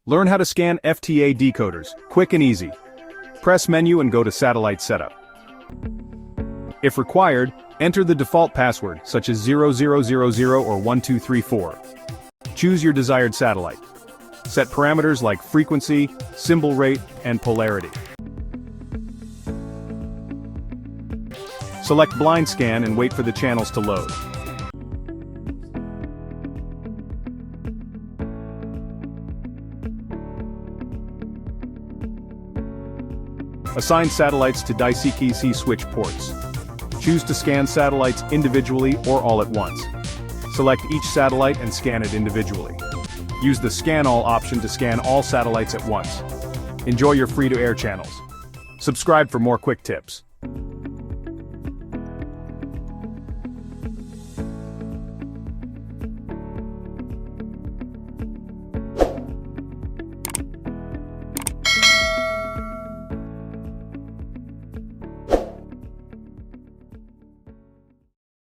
Learn how to scan FTA decoders, quick and easy. Press menu and go to Satellite Setup. If required, enter the default password, such as 0000 or 1234. Choose your desired satellite. Set parameters like frequency, symbol rate, and polarity. Select blind scan and wait for the channels to load. Assign satellites to DCIJT-TECH switch ports. Choose to scan satellites individually or all at once. Select each satellite and scan it individually. Use the Scan All option to scan all satellites at once. Enjoy your free-to-air channels. Subscribe for more quick tips.